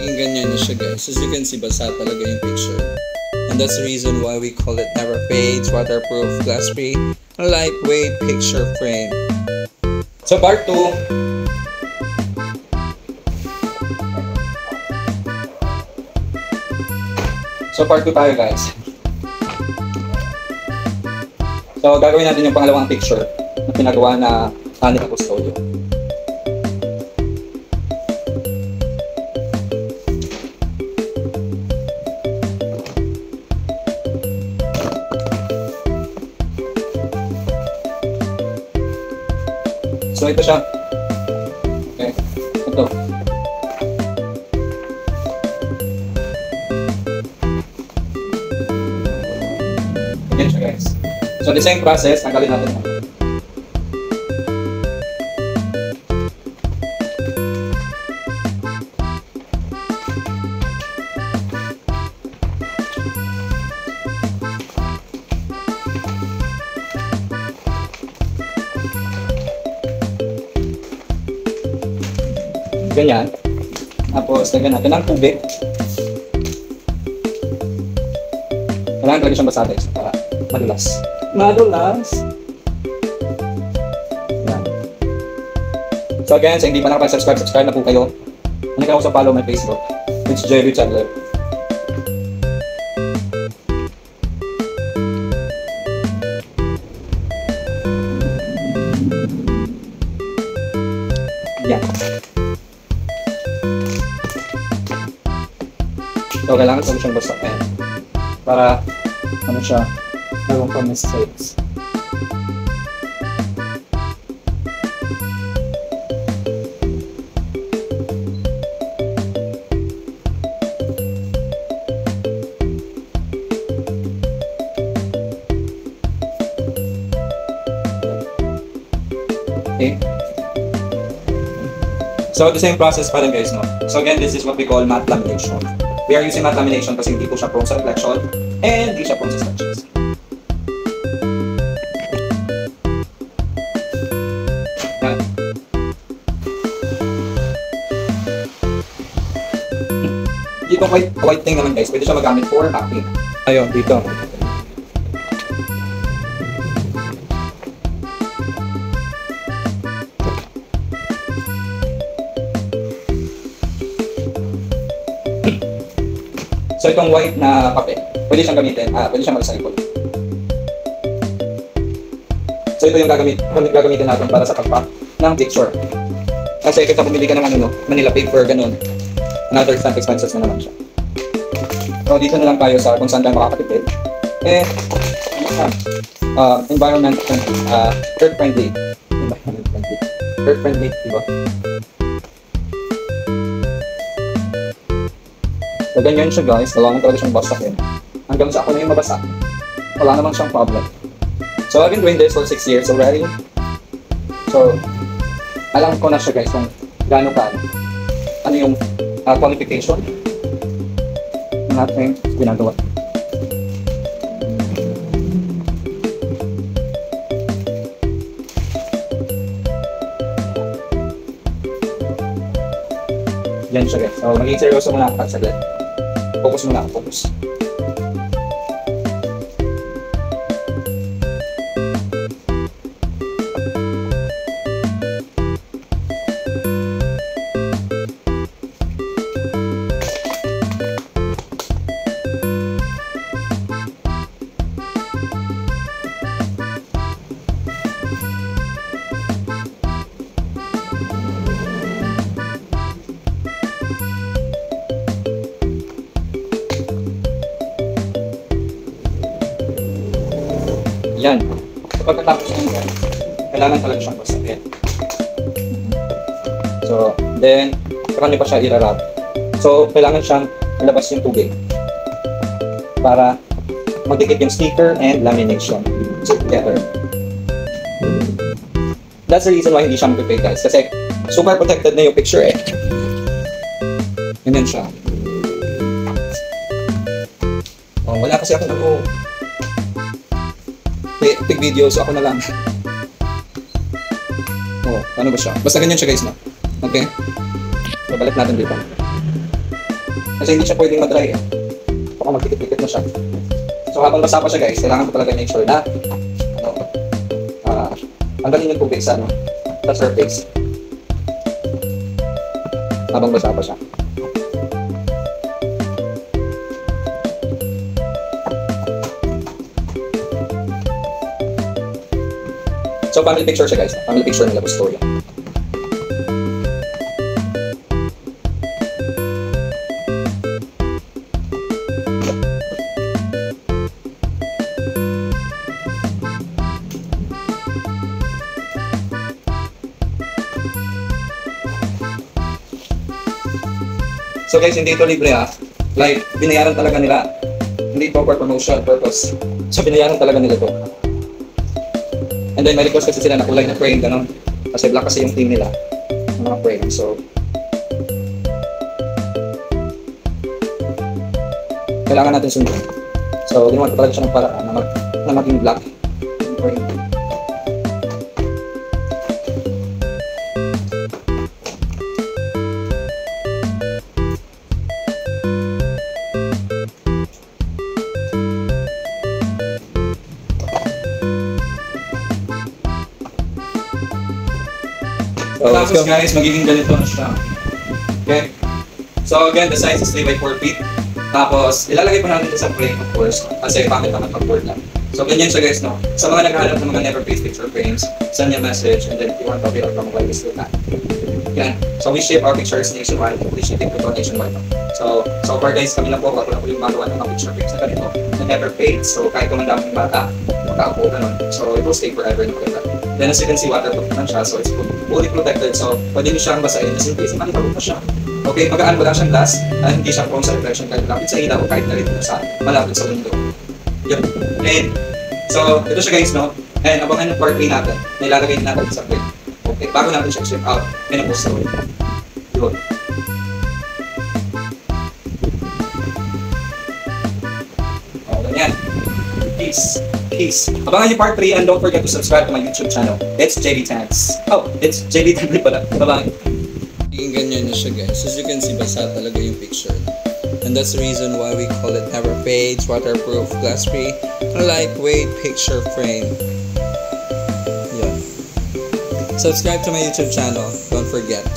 Naging ganyan na siya guys. As you can see, basa talaga yung picture. And that's the reason why we call it never fades, waterproof, glass-free, lightweight picture frame. So part 2. So part 2 tayo guys. So gagawin natin yung pangalawang picture na pinagawa na Anika Custodio. So ito siya. Okay. Ito. Yan siya guys. So the same process, tanggalin natin. Ganyan. Tapos, lagyan natin ng tubig. Kailangan talaga siyang basa guys para madulas. Madulas! Yan. So again, sa hindi pa nakapag-subscribe, subscribe na po kayo. Hindi ka also follow my Facebook. It's Jerry Chandler. Yan. So, kailangan ko siyang basahin para ano siya, gawin pa mistakes. Okay. So, the same process pa rin guys, no? So again, this is what we call matte lamination. We are using matte lamination kasi hindi po siya prone sa reflection and hindi siya prone sa scratches. Yan. Itong white thing naman guys, pwede siya magamit for packing. Ayun, dito. So itong white na papel, pwede siyang gamitin, pwede siyang mag-recycle. So ito yung gagamitin natin para sa pag-pack ng picture. Kasi kita bumili ka ng ano, Manila paper, ganun. Another stamp expenses na naman siya. So dito na lang tayo sa kung saan tayo makakatipid. And environment friendly, earth friendly. Earth friendly, diba? So ganyan siya guys, kailangan talaga siyang basahin. Hanggang sa ako na yung mabasa, wala naman siyang problem. So I've been doing this for 6 years already. So, alam ko na siya guys kung gaano ka, ano yung qualification ng ating ginagawa. Yan siya guys. So maging seryoso muna ako saglit. Focus muna ako, focus. Yan. So, pagkatapos ng yan, kailangan talaga siyang basahin. So, then, saka nyo pa siya i-wrap. So, kailangan siyang ilabas yung tubig para magdikit yung sticker and lamination together. That's the reason why hindi siya mag-fade guys. Kasi super protected na yung picture eh. Ganyan siya. Oh, wala kasi ako big video, so ako na lang. Oh, ano ba siya? Basta ganyan siya guys, no? Okay? So, balik natin dito. Kasi hindi siya pwedeng ma-dry eh. Baka magkikit-kikit na siya. So habang basa pa siya guys, kailangan ko talaga make sure na tanggalin yung tubig sa surface. Habang basa pa siya. So family picture siya guys. Family picture nila Bustoria. So guys, hindi ito libre ha. Like, binayaran talaga nila. Hindi ito for promotion purpose. So binayaran talaga nila ito. And then may request kasi sila na kulay na frame, gano'n. Kasi black kasi yung team nila. Yung mga frame. So, kailangan natin sundin. So, ginawa ko talaga siya ng paraan na maging black yung frame. So, tapos guys, magiging ganito na siya. Okay? So again, the size is 3x4 feet. Tapos, ilalagay pa natin ito sa frame, of course. Kasi bakit naman pag-board lang. So, ganyan siya guys, no? Sa mga naghahanap ng mga never face picture frames, send your message, and then if you want to copy out from like this, do that. Yan. So, we ship our pictures nationwide. We shipping to nationwide. So far guys, kami na po, ako na po yung magawa ng mga picture frames na ganito, na never fades. So, kahit kung ang daming bata, makaupo, ganun. So, it will stay forever, no? Then as you can see, waterproof naman siya, so it's fully protected. So, pwede nyo siyang basahin just in case malipagod na siya. Okay, magaan, wala siyang glass, hindi siya prone sa reflection kahit malapit sa ilaw o kahit narito sa malapit sa window. Yun. And, so, ito siya guys, no? And abangan yung part 3 natin, nilalagay natin sa frame. Okay, bago natin siya ship out, and of course, so, yun. O, ganyan. Peace. Peace. Abangan yung part 3 and don't forget to subscribe to my YouTube channel. It's JB Tanks. Oh, it's JB Tanks pala. Abangan. Ganyan na siya guys. As you can see, basa talaga yung picture. And that's the reason why we call it never fades, waterproof, glass-free, lightweight picture frame. Yeah. Subscribe to my YouTube channel. Don't forget.